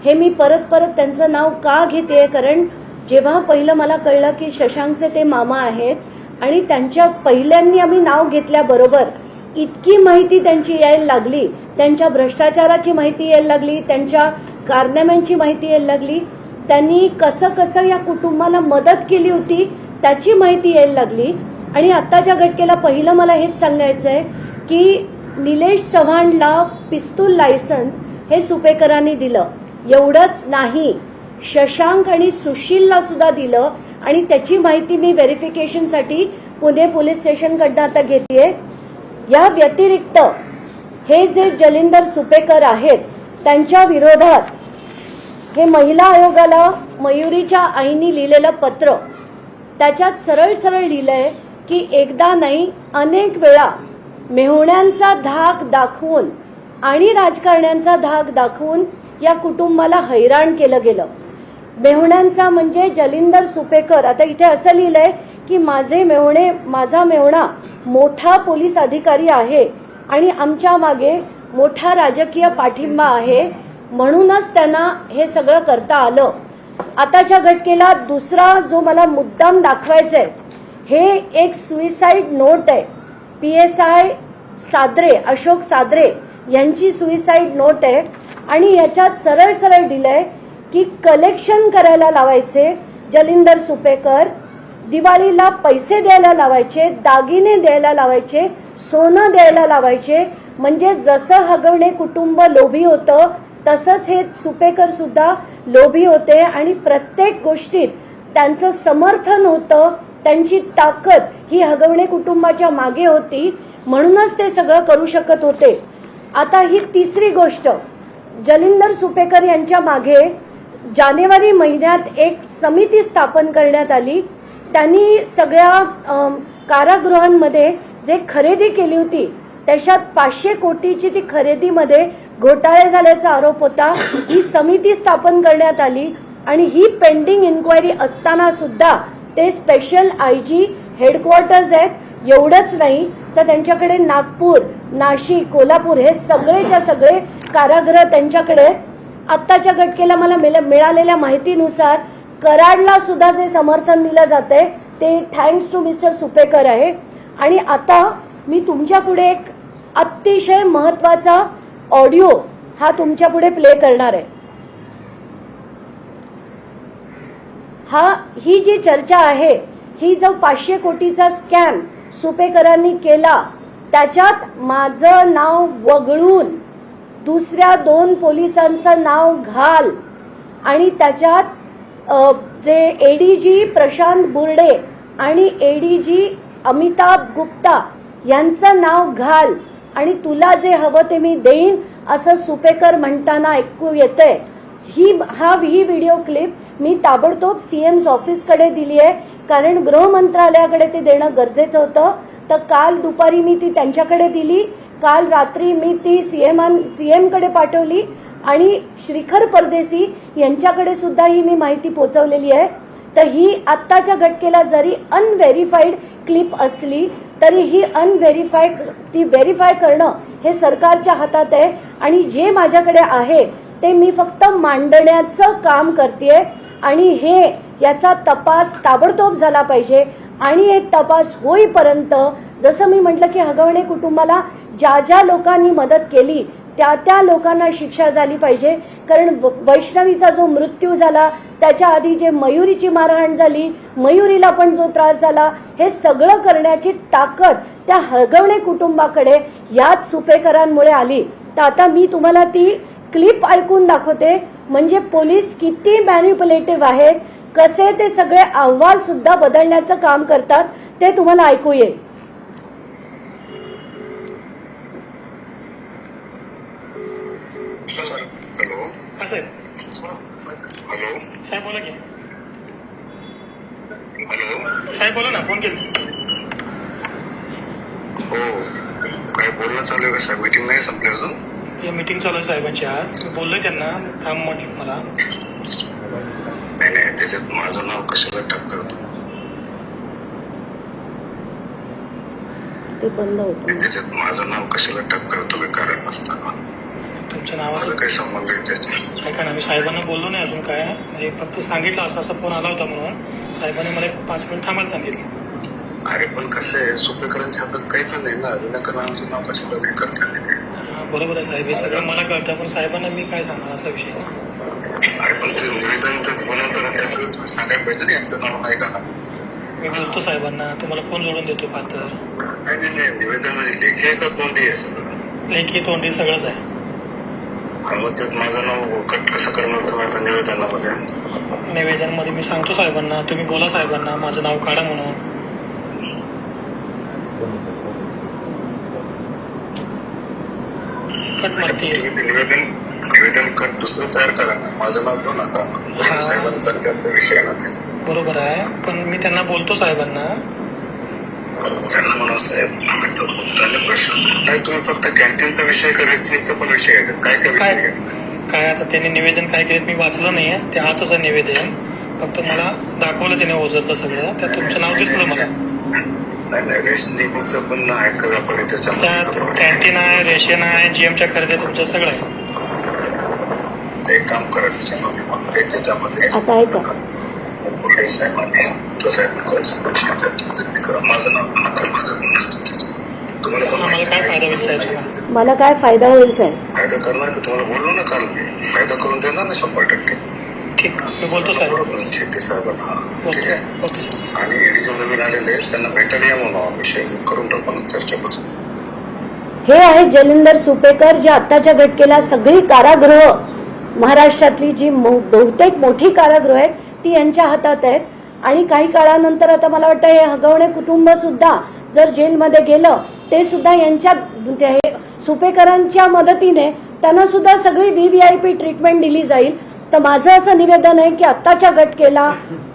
हे मी परत परत त्यांचं नाव का घेते, कारण जेव्हा पहिलं मला कळलं की शशांकचे ते मामा आहेत आणि त्यांच्या पहिल्यांनी आम्ही नाव घेतल्याबरोबर इतकी माहिती त्यांची यायला लागली, त्यांच्या भ्रष्टाचाराची माहिती यायला लागली, त्यांच्या कारनाम्यांची माहिती यायला लागली, त्यांनी कसं कसं या कुटुंबाला मदत केली होती त्याची माहिती यायला लागली. आणि आत्ताच्या घटकेला पहिलं मला हेच सांगायचंय की निलेश चव्हाणला पिस्तूल लायसन्स हे सुपेकरांनी दिलं. एवढंच नाही, शशांक आणि सुशीलला सुद्धा दिलं आणि त्याची माहिती मी व्हेरिफिकेशनसाठी पुणे पोलीस स्टेशनकडनं आता घेतेय. या व्यतिरिक्त हे जे जलिंदर सुपेकर आहेत त्यांच्या विरोधात हे महिला आयोगाला मयुरीच्या आईनी लिहिलेलं पत्र, त्याच्यात सरळ सरळ लिहिलंय की एकदा नाही अनेक वेळा मेहुण्यांचा धाक दाखवून आणि राजकारण्यांचा धाक दाखवून या कुटुंबाला हैराण केलं गेलं. मेहुण्यांचा म्हणजे जलिंदर सुपेकर. आता इथे असं लिहिलंय की माझा मेहुणा मोठा पोलीस अधिकारी आहे आणि आमच्या मागे मोठा राजकीय पाठिंबा आहे, म्हणूनच त्यांना हे सगळं करता आलं. आताच्या घटकेला दुसरा जो मला मुद्दाम दाखवायचा आहे, हे एक सुइसाइड नोट आहे. PSI साद्रे, अशोक साद्रे यांची सुइसाइड नोट आहे आणि याच्यात सरळ सरळ दिलंय की कलेक्शन करायला लावायचे जलिंदर सुपेकर, दिवाळीला पैसे द्यायला लावायचे, दागिने द्यायला लावायचे, सोनं द्यायला लावायचे. म्हणजे जसं हगवणे कुटुंब लोभी होतं तसंच हे सुपेकर सुद्धा लोभी होते आणि प्रत्येक गोष्टीत त्यांचं समर्थन होतं. त्यांची ताकद ही हगवणे कुटुंबाच्या मागे होती, म्हणूनच ते सगळं करू शकत होते. आता ही तिसरी गोष्ट, जलिंदर सुपेकर यांच्या मागे जानेवारी महिन्यात एक समिती स्थापन करण्यात आली. त्यांनी सगळ्या कारागृहांमध्ये जे खरेदी केली होती त्याच्यात 500 कोटीची ती खरेदीमध्ये घोटाळे झाल्याचा आरोप होता. ही समिती स्थापन करण्यात आली आणि ही पेंडिंग इन्क्वायरी असताना सुद्धा ते स्पेशल IG हेडक्वार्टर्स आहेत. एवढंच नाही तर त्यांच्याकडे नागपूर, नाशिक, कोल्हापूर हे सगळेच्या सगळे कारागृह त्यांच्याकडे. आत्ताच्या घटकेला मला मिळालेल्या माहितीनुसार कराडला सुद्धा जे समर्थन दिलं जाते ते थँक्स टू मिस्टर सुपेकर आहे. आणि आता मी तुमच्या पुढे एक अतिशय महत्वाचा ऑडिओ हा तुमच्या पुढे प्ले करणार आहे. ही जी चर्चा आहे, ही जो 500 कोटीचा स्कॅम सुपेकरांनी केला त्याच्यात माझं नाव वगळून दुसऱ्या 2 पोलिसांचं नाव घाल आणि त्याच्यात जे ADG प्रशांत बुर्डे आणि ADG अमिताभ गुप्ता यांचं नाव घाल आणि तुला जे हवं ते मी देईन असं सुपेकर म्हणताना ऐकू येतंय. ही व्हिडिओ क्लिप मी ताबडतोब CM's ऑफिसकडे दिली आहे, कारण गृह मंत्रालयाकडे ते देणं गरजेचं होतं. तर काल दुपारी मी ती त्यांच्याकडे दिली, काल रात्री मी ती CM कडे पाठवली आणि श्रीखर परदेशी यांच्याकडे सुद्धा ही मी माहिती पोहोचवलेली आहे. तर ही आत्ताच्या घटकेला जरी अनव्हेरिफाईड क्लिप असली तरी ही व्हेरीफाय करणं हे सरकारच्या हातात आहे आणि जे माझ्याकडे आहे ते मी फक्त मांडण्याचं काम करतेय. आणि याचा तपास ताबडतोब झाला पाहिजे आणि हे तपास होईपर्यंत जसं मी म्हटलं की हगवणे कुटुंबाला ज्या लोकांनी मदत केली त्या लोकांना शिक्षा झाली पाहिजे. कारण वैष्णवीचा जो मृत्यू झाला त्याच्या आधी जे मयुरीची मारहाण झाली, मयुरीला पण जो त्रास झाला, हे सगळं करण्याची ताकद त्या हगवणे कुटुंबाकडे याच सुपेकरांमुळे आली. तर आता मी तुम्हाला ती क्लिप ऐकून दाखवते, म्हणजे पोलीस किती मॅन्युप्युलेटिव्ह आहेत, कसे ते सगळे अहवाल सुद्धा बदलण्याचं काम करतात ते तुम्हाला ऐकू येईल. हॅलो साहेब. हॅलो साहेब बोला की. हॅलो साहेब बोला ना, फोन केला. हो काय बोलणं चालू आहे का साहेब? मीटिंग नाही संपली अजून? हे मीटिंग चालू आहे साहेबांची आज. मी बोललोय त्यांना, थांब म्हटलं मला. नाही नाही, त्याच्यात माझं नाव कशाला टाकतो? ते बंद होतं. त्याच्यात माझं नाव कशाला टाकतो तुम्ही कारण नसताना? तुमच्या नावाचं माझा काही संबंध आहे त्याचा. ऐका ना, मी साहेबांना बोललो नाही अजून काय, म्हणजे फक्त सांगितलं असं असा फोन आला होता म्हणून साहेबांनी मला 5 मिनिट थांबायला सांगितलं. अरे पण कसं आहे, सुपेकरांच्या हातात काहीच नाही ना, विनाकारण आमचं नाव कशाला हे करतात ते. बरोबर आहे साहेब, हे सगळं मला कळतं, पण साहेबांना मी काय सांगणार असा विषय नाही. अरे पण ते निवेदन बनवताना त्याच्यावेळी तुम्ही सांगायला पाहिजे ना यांचं नाव नाही का. मी बोलतो साहेबांना, तुम्हाला फोन जोडून देतो फार तर. नाही निवेदन म्हणजे लेखी आहे का तोंडी आहे सगळं? लेखी तोंडी सगळंच आहे. मग त्यात माझं नाव कट कसं करणार तुम्ही आता निवेदनामध्ये? निवेदनमध्ये मी सांगतो साहेबांना, तुम्ही बोला साहेबांना माझं नाव काढा म्हणून. कट मारतील. निवेदन कट दुसरं तयार करा ना, माझं नाव घेऊ नका. साहेबांचा त्याचा विषय ना ते. बरोबर आहे, पण मी त्यांना बोलतो साहेबांना. त्यांना म्हणून साहेब प्रश्न नाही, तुम्ही फक्त कॅन्टीनचा विषय का रेस्टॉरंटचा पण विषय घ्यायचा? काय काय विषय घेतला? काय आता त्यांनी निवेदन काय केलं मी वाचलं नाहीये, ते आताच निवेदन फक्त मला दाखवलं त्याने ओझरतं सगळं, त्यात तुमचं नाव दिसलं मला. नाही रेशनिंगचं पण आहेत का व्यापारी त्याच्यामध्ये? त्यात कॅन्टीन आहे, रेशन आहे, जीएमच्या खरेदी तुमचं सगळं आहे. एक काम करा त्याच्यामध्ये, मग त्याच्यामध्ये आता ऐका, साहेबांनी माझं नाव नका, माझं नसतं. तुम्हाला आम्हाला काय फायदा होईल साहेब? मला काय फायदा होईल साहेब? फायदा करणार की तुम्हाला बोललो ना काल मी, फायदा करून देणार ना 100%. ठीक, मी बोलतो साहेब. शेट्टी साहेबांना ठीक आहे. ओके. आणि ईडीचे नवीन आलेले त्यांना भेटायला या म्हणून विषय करून टाकून चर्चा करू. हे आहेत जलिंदर सुपेकर, जे आत्ताच्या घटकेला सगळी कारागृह महाराष्ट्रातली जी बहुतेक मोठी कारागृह आहेत ती यांच्या हातात आहेत. आणि काही काळानंतर आता मला वाटतं हे हगवणे कुटुंब सुद्धा जर जेलमध्ये गेलं, ते सुद्धा यांच्या सुपेकरांच्या मदतीने त्यांना सुद्धा सगळी VVIP ट्रीटमेंट दिली जाईल. तर माझं असं निवेदन आहे की आत्ताच्या घटकेला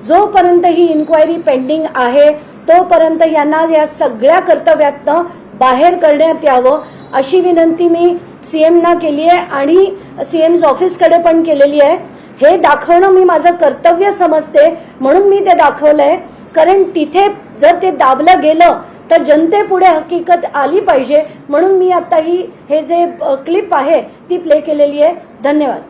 जोपर्यंत ही इन्क्वायरी पेंडिंग आहे तोपर्यंत यांना या सगळ्या कर्तव्यातनं बाहेर करण्यात यावं अशी विनंती मी सीएमना केली आहे आणि सीएम ऑफिसकडे पण केलेली आहे. हे दाखवणं मी माझं कर्तव्य समजते म्हणून मी ते दाखवलंय, कारण तिथे जर ते दाबलं गेलं तर जनतेपुढे हकीकत आली पाहिजे म्हणून मी आता हे जे क्लिप आहे ती प्ले केलेली आहे. धन्यवाद.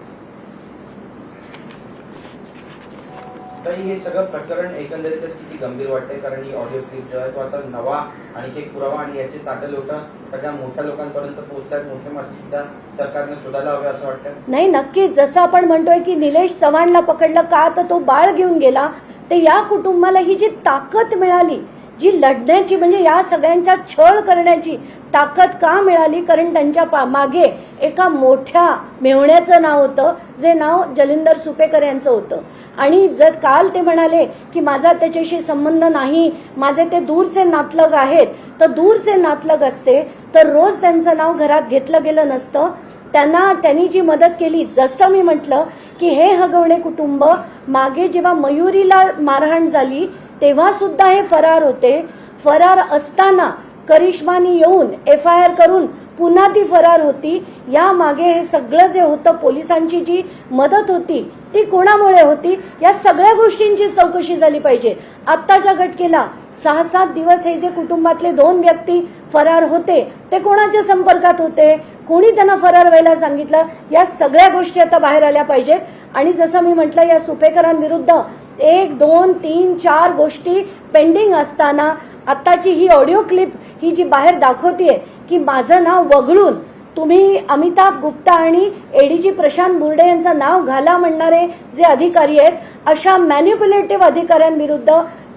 तर हे सगळं प्रकरण एकंदरीतच किती गंभीर वाटतंय, कारण ही ऑडिओ क्लिप जो आहे तो आता नवा आणि एक पुरावा आणि याचे साठलोटा सगळ्या मोठ्या लोकांपर्यंत पोहोचतात. मोठे मासे सुद्धा सरकारने शोधायला हवे असं वाटतं. नाही, नक्कीच. जसं आपण म्हणतोय की निलेश चव्हाणला पकडलं का, तर तो बाळ घेऊन गेला. ते या कुटुंबाला ही जी ताकद मिळाली, जी लढण्याची म्हणजे या सगळ्यांचा छळ करण्याची ताकद का मिळाली, कारण त्यांच्या मागे एका मोठ्या मेहुण्याचं नाव होतं, जे नाव जलिंदर सुपेकर यांचं होतं. आणि जर काल ते म्हणाले की माझा त्याच्याशी संबंध नाही, माझे ते दूरचे नातलग आहेत, तर दूरचे नातलग असते तर रोज त्यांचं नाव घरात घेतलं गेलं नसतं. त्यांनी जी मदत केली, जसं मी म्हटलं की हे हगवणे कुटुंब मागे जेव्हा मयुरीला मारहाण झाली तेव्हा सुद्धा हे फरार होते. फरार असताना करिश्मानी येऊन FIR करून पुन्हा ती फरार होती. या मागे हे सगळं जे होतं, पोलिसांची जी मदत होती ती कोणामुळे होती, या सगळ्या गोष्टींची चौकशी झाली पाहिजे. आत्ताच्या घटकेला 6-7 दिवस हे जे कुटुंबातले 2 व्यक्ती फरार होते ते कोणाच्या संपर्कात होते, कोणी त्यांना फरार व्हायला सांगितलं, या सगळ्या गोष्टी आता बाहेर आल्या पाहिजेत. आणि जसं मी म्हटलं, या सुपेकरांविरुद्ध 1, 2, 3, 4 गोष्टी पेंडिंग असताना आत्ताची ही ऑडिओ क्लिप ही जी बाहेर दाखवतीये की माझं नाव वगळून तुम्ही अमिताभ गुप्ता आणि ADG प्रशांत बुर्डे यांचं नाव घाला म्हणणारे जे अधिकारी आहेत, अशा मॅन्युप्युलेटिव्ह अधिकाऱ्यांविरुद्ध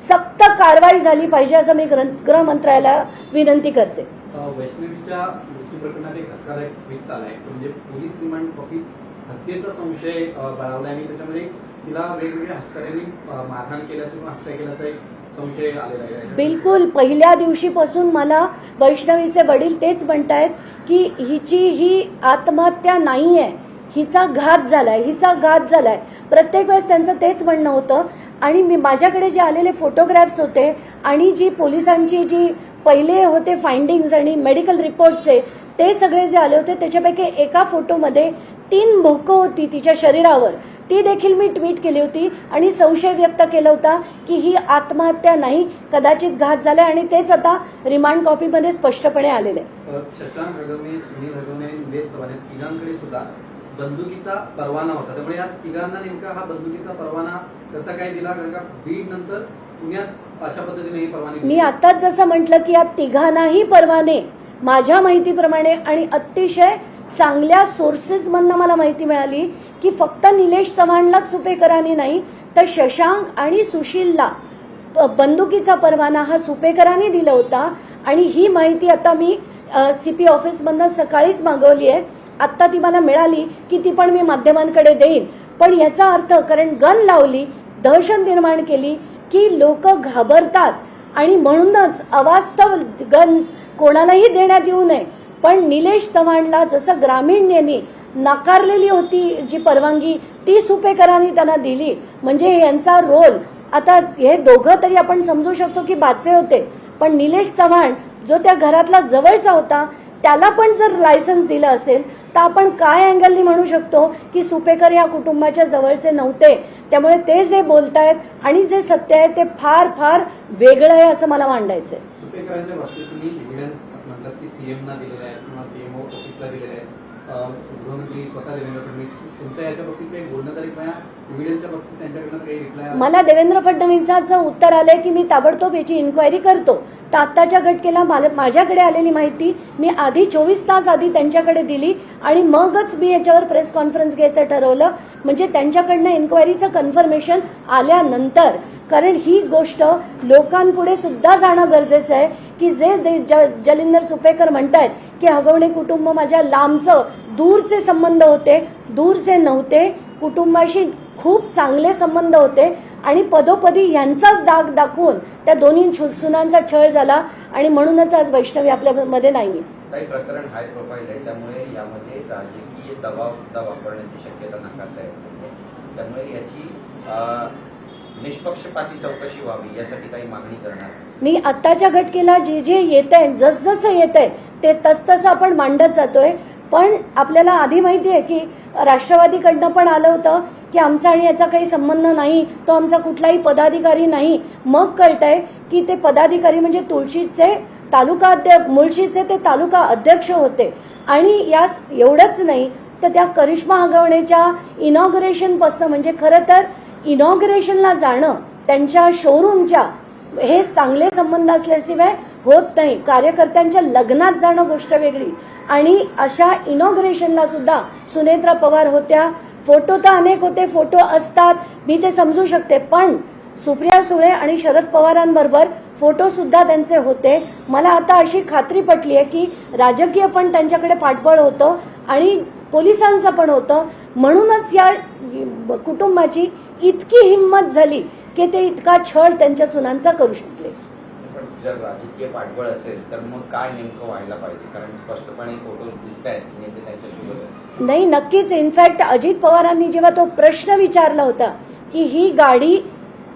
सक्त कारवाई झाली पाहिजे असं मी गृह मंत्रालयाला विनंती करते. वैष्णवीच्या मृत्यू प्रकरणात एक धक्कादायक ट्विस्ट आलाय, म्हणजे पोलीस रिमांड कॉपी हत्येचा संशय बळावला आणि त्याच्यामध्ये तिला वेगवेगळ्या हत्यारांनी मारहाण केल्याचं किंवा हत्या केल्याचा एक संशय आलेला आहे. बिलकुल. पहिल्या दिवशीपासून मला वैष्णवीचे वडील तेच म्हणतायत की ही आत्महत्या नाहीये, हिचा घात झालाय. प्रत्येक वेळेस त्यांचं तेच म्हणणं होतं. आणि माझ्याकडे जे आलेले फोटोग्राफ्स होते आणि जी पोलिसांची जी पहिले होते फाइंडिंग्स आणि मेडिकल रिपोर्टचे ते सगळे जे आले होते, त्याच्यापैकी एका फोटोमध्ये 3 भोकं होती तिच्या शरीरावर. ती देखील मी ट्विट केली होती आणि संशय व्यक्त केला होता की ही आत्महत्या नाही, कदाचित घात झाला आणि तेच आता रिमांड कॉपीमध्ये स्पष्टपणे आलेले आहे. शशांक हगवणे, सुनील हगवणे, निलेश चव्हाण या तिघांकडे सुद्धा बंदुकीचा परवाना होता. त्यामुळे या तिघांना नेमका हा बंदुकीचा परवाना कसा काय दिला? कारण का बीड नंतर पुण्यात अशा पद्धतीने ही परवानगी मी आताच जसं म्हटलं की या तिघांनाही परवाने माझ्या माहितीप्रमाणे आणि अतिशय चांगल्या सोर्सेसमधनं मला माहिती मिळाली की फक्त निलेश चव्हाणलाच सुपेकरांनी नाही तर शशांक आणि सुशीलला बंदुकीचा परवाना हा सुपेकरांनी दिला होता. आणि ही माहिती आता मी सीपी ऑफिसमधनं सकाळीच मागवली आहे. आत्ता ती मला मिळाली की ती पण मी माध्यमांकडे देईन. पण याचा अर्थ कारण गन लावली, दहशत निर्माण केली की लोक घाबरतात आणि म्हणूनच अवास्तव गन्स कोणालाही देण्यात येऊ नये. पण निलेश चव्हाणला जसं ग्रामीण यांनी नाकारलेली होती जी परवानगी ती सुपेकरांनी त्यांना दिली. म्हणजे यांचा रोल आता हे दोघं तरी आपण समजू शकतो की बाचे होते, पण निलेश चव्हाण जो त्या घरातला जवळचा होता त्याला पण जर लायसन्स दिलं असेल तर आपण काय अँगलनी म्हणू शकतो की सुपेकर या कुटुंबाच्या जवळचे नव्हते. त्यामुळे ते जे बोलतायत आणि जे सत्य आहे ते फार फार वेगळं आहे असं मला मांडायचंय. सुपेकरांच्या बाबतीत तुम्ही एव्हिडन्स असं म्हणतात की सीएमना दिलेले आहेत किंवा सीएमओ ऑफिसला दिलेले आहेत, गृहमंत्री स्वतः देवेंद्र फडणवीस, तुमच्या याच्या बाबतीत काही बोलणं झालं किंवा एव्हिडन्सच्या बाबतीत त्यांच्याकडनं काही रिप्लाय? मला देवेंद्र फडणवीसांचं उत्तर आलंय की मी ताबडतोब याची इन्क्वायरी करतो. तर आत्ताच्या घटनेला माझ्याकडे आलेली माहिती मी आधी 24 तास आधी त्यांच्याकडे दिली आणि मगच मी याच्यावर प्रेस कॉन्फरन्स घ्यायचं ठरवलं. म्हणजे त्यांच्याकडनं इन्क्वायरीचं कन्फर्मेशन आल्यानंतर, कारण ही गोष्ट लोकांपुढे सुद्धा जाणं गरजेचं आहे की जे जलिंदर सुपेकर म्हणतायत की हगवणे कुटुंब माझ्या लांबचं दूरचे संबंध होते, दूरचे नव्हते, कुटुंबाशी खूप चांगले संबंध होते आणि पदोपदी यांचाच दाग दाखवून त्या दोन्ही सुनांचा छळ झाला आणि म्हणूनच आज वैष्णवी आपल्यामध्ये नाहीये. काही प्रकरण हाय प्रोफाईल आहे, त्यामुळे यामध्ये राजकीय दबाव सुद्धा वापरण्याची शक्यता नाकारता येत नाही. त्यामुळे याची निष्पक्षपाती चौकशी व्हावी यासाठी काही मागणी करणार? मी आत्ताच्या घटनेला जे जे येत आहे, जसजसं येत आहे ते तसतसं आपण मांडत जातोय. पण आपल्याला आधी माहिती आहे की राष्ट्रवादीकडनं पण आलं होतं की आमचा आणि याचा काही संबंध नाही, तो आमचा कुठलाही पदाधिकारी नाही. मग कळतंय की ते पदाधिकारी म्हणजे तुळशीचे मुळशीचे ते तालुका अध्यक्ष होते. आणि यास एवढंच नाही तर त्या करिश्मा हगवणेच्या इनॉग्रेशन पासून, म्हणजे खरं तर इनॉग्रेशनला जाणं त्यांच्या शोरूमच्या हे चांगले संबंध असल्याशिवाय होत नाही. कार्यकर्त्यांच्या लग्नात जाणं गोष्ट वेगळी आणि अशा इनॉग्रेशनला सुद्धा सुनेत्रा पवार होत्या. फोटो तर अनेक होते, फोटो असतात, मी ते समजू शकते, पण सुप्रिया सुळे आणि शरद पवारांबरोबर फोटो सुद्धा त्यांचे होते. मला आता अशी खात्री पटली आहे की राजकीय पण त्यांच्याकडे पाठबळ होतं आणि पोलिसांचं पण होतं. म्हणूनच या कुटुंबाची इतकी हिंमत झाली की ते इतका छळ त्यांच्या सुनांचा करू शकले. पण जर राजकीय पाठबळ असेल तर मग काय नेमकं व्हायला पाहिजे? कारण स्पष्टपणे फोटो दिसत आहेत नेते त्यांच्यासोबत. नाही, नक्कीच. इनफॅक्ट अजित पवारांनी जेव्हा तो प्रश्न विचारला होता की ही गाडी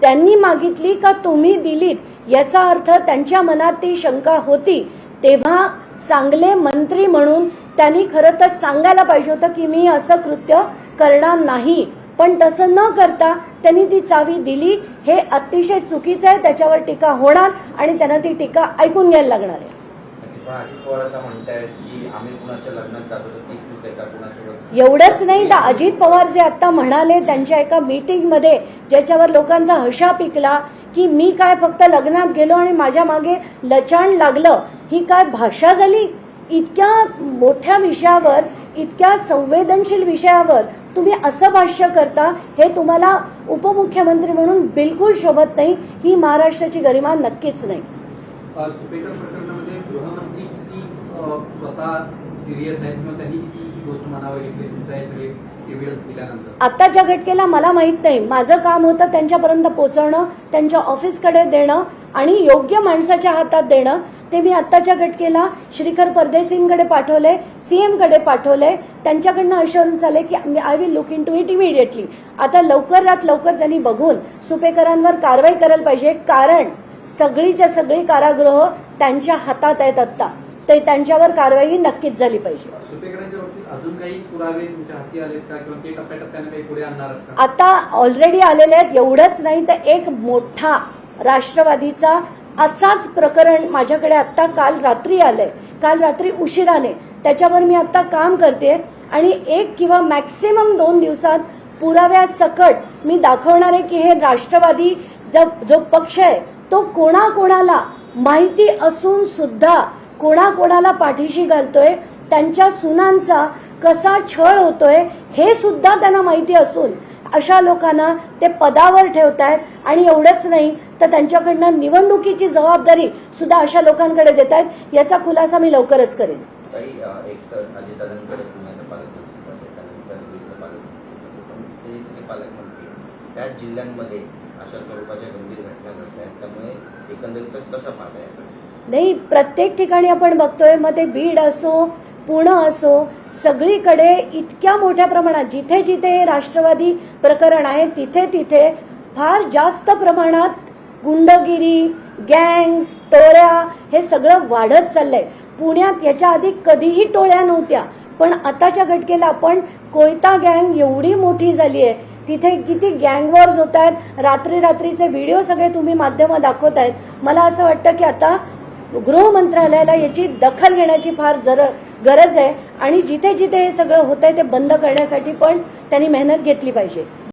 त्यांनी मागितली का तुम्ही दिलीत, याचा अर्थ त्यांच्या मनात ती शंका होती, तेव्हा चांगले मंत्री म्हणून त्यांनी खरं तर सांगायला पाहिजे होतं की मी असं कृत्य करणार नाही. पण तसं न करता त्यांनी ती चावी दिली. हे अतिशय चुकीचं आहे, त्याच्यावर टीका होणार आणि त्यांना ती टीका ऐकून घ्यायला लागणार आहे. पण अजित पवार आता म्हणतायत की आम्ही कुणाच्या लग्नात जातो तर ती चूक आहे का कुणासोबत? एवढंच नाही तर अजित पवार जे आता म्हणाले त्यांच्या एका मीटिंगमध्ये, ज्याच्यावर लोकांचा हशा पिकला की मी काय फक्त लग्नात गेलो आणि माझ्या मागे लचाण लागलं, ही काय भाषा झाली? इतक्या मोठ्या विषयावर, इतक्या संवेदनशील विषयावर तुम्ही असं भाष्य करता, हे तुम्हाला उपमुख्यमंत्री म्हणून बिलकुल शोभत नाही. ही महाराष्ट्राची गरिमा नक्कीच नाही. सुपेकर प्रकरणामध्ये गृहमंत्री किती स्वतः सिरियस आहेत किंवा त्यांनी किती ही गोष्ट मनावर घेतली तुमचा हे सगळे एव्हिडन्स दिल्यानंतर? आत्ताच्या घटनेला मला माहित नाही. माझं काम होतं त्यांच्यापर्यंत पोहोचवणं, त्यांच्या ऑफिसकडे देणं आणि योग्य माणसाच्या हातात देणं. ते मी आत्ताच्या घटनेला श्रीकर परदेशींकडे पाठवले, सीएमकडे पाठवले. त्यांच्याकडनं अश्युरन्स आले की I will look into it immediately. आता लवकरात लवकर त्यांनी बघून सुपेकरांवर कारवाई करायला पाहिजे, कारण सगळीच्या सगळी कारागृह त्यांच्या हातात आहेत आत्ता. ते त्यांच्यावर कारवाई नक्कीच झाली पाहिजे. सुपेकरांच्या बाबतीत अजून काही पुरावे तुमच्या हाती आलेत का किंवा ते टप्प्याटप्प्याने काही पुढे आणणार आहात का? आता ऑलरेडी आलेले आहेत. एवढंच नाही तर एक मोठा राष्ट्रवादीचा असाच प्रकरण माझ्याकडे आता काल रात्री आलंय, काल रात्री उशिराने. त्याच्यावर मी आता काम करते आणि 1 किंवा मॅक्सिमम 2 दिवसात पुराव्यासकट मी दाखवणार आहे की हे राष्ट्रवादी जो पक्ष आहे तो कोणाकोणाला माहिती असून सुद्धा कोणाकोणाला पाठीशी घालतोय, त्यांच्या सुनांचा कसा छळ होतोय हे सुद्धा त्यांना माहिती असून अशा लोकांना ते पदावर ठेवतायत. आणि एवढंच नाही तर त्यांच्याकडनं निवडणुकीची जबाबदारी सुद्धा अशा लोकांकडे देत आहेत. याचा खुलासा मी लवकरच करेन. काही एक तर अजितदादांकडे पुण्याचं पालकमंत्री त्यानंतर बीडचं पालकमंत्री ते पालकमंत्री त्याच जिल्ह्यांमध्ये अशा स्वरूपाच्या गंभीर घटना घडल्या आहेत. त्यामुळे एकंदरीतच कसं पाहताय? नाही, प्रत्येक ठिकाणी आपण बघतोय, मग ते बीड असो पुणे असो, सगळीकडे इतक्या मोठ्या प्रमाणात जिथे जिथे राष्ट्रवादी प्रकरण आहे तिथे तिथे फार जास्त प्रमाणात गुंडगिरी, गँग्स, टोळ्या हे सगळं वाढत चाललंय. पुण्यात याच्या आधी कधीही टोळ्या नव्हत्या, पण आताच्या घटकेला आपण कोयता गँग एवढी मोठी झाली आहे, तिथे किती गँग वॉर्स होत आहेत. रात्रीचे व्हिडिओ सगळे तुम्ही माध्यमं दाखवतायत. मला असं वाटतं की आता गृह मंत्रालयाला याची दखल घेण्याची फार गरज आहे आणि जिथे जिथे हे सगळं होतंय ते बंद करण्यासाठी पण त्यांनी मेहनत घेतली पाहिजे.